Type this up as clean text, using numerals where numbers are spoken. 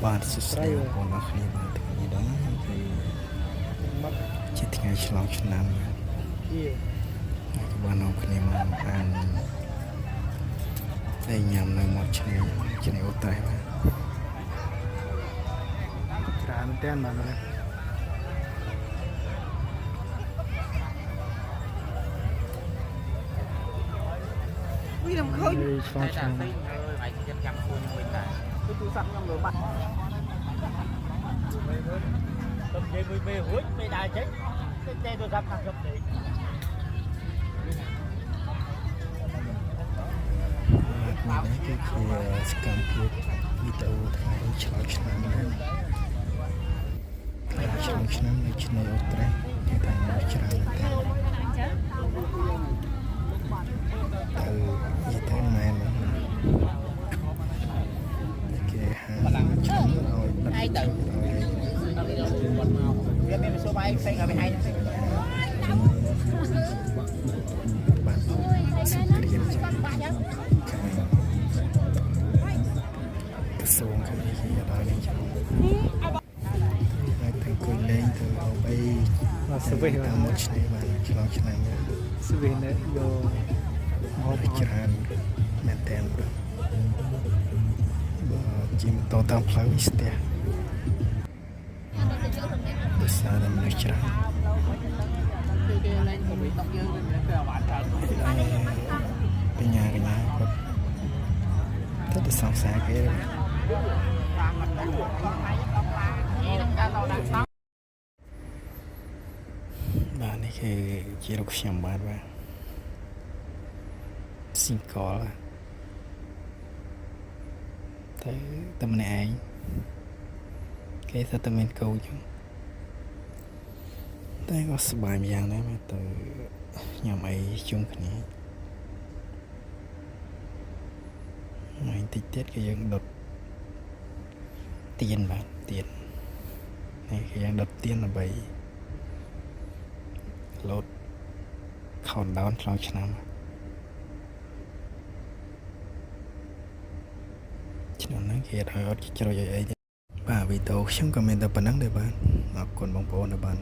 បាទសួស្តីបងប្អូនអរគ្នាបាទថ្ងៃនេះដែរគឺជាថ្ងៃឆ្លងឆ្នាំហើយក៏បានអរគ្នាមកអានតែញ៉ាំនៅមាត់ឆ្នេរអូត្រេសបាទច្រើនមែនតើបាទនេះវាមិនឃើញឆ្លងឆ្នាំហើយចិត្តចាំខ្លួនវិញដែរគឺទូរស័ព្ទខ្ញុំលើបាត់ទៅនិយាយមួយមេរួចមេដើរចេញតែទូរស័ព្ទខាងខ្ញុំទេបាទនេះគឺជាសកម្មភាពវីដេអូថ្ងៃឆ្លងឆ្នាំដែរថ្ងៃឆ្លងឆ្នាំនៅឆ្នេរអូត្រេសគេថាមកច្រើនមែនតើទៅយីទៅមែនគេហាឆ្នាំឲ្យបិទឲ្យទៅវាមានសួរបាយផ្សេងឲ្យឲ្យហ្នឹងបាទសិក្រៀនក្រសួងគេដល់នេះចាំហើយទៅគួយលេងទៅអបអីសវិសតាមមកឆ្នេរបាទឆ្លងឆ្នាំសវិសនៅយកមកច្រើនមែនតើបាទជិះម៉ូតូតាមផ្លូវស្ទះដោយសារតែមនុស្សច្រើនគេលេងទៅវិញតយើងទៅអាវ៉ាន់ច្រើនបញ្ញាគាត់ទៅសង្សារគេបាទនេះគឺជារូបខ្ញុំបាទស៊ីងកលតែម្នាក់ឯងគេថាតែមានកូនចឹងតែក៏សប្បាយម្យ៉ាងដែរមកទៅញ៉ាំអីជុំគ្នាហើយតិចទៀតគឺយើងដុតទៀនបាទទៀននេះគឺយើងដុតទៀនដើម្បីលោតខោនដោនឆ្លងឆ្នាំឆ្នាំហ្នឹងគេឲ្យអត់ជ្រោយអីបាទវីដេអូខ្ញុំក៏មានតែប៉ុណ្្នឹងដែរបាទអរគុណបងប្អូនដែលបាន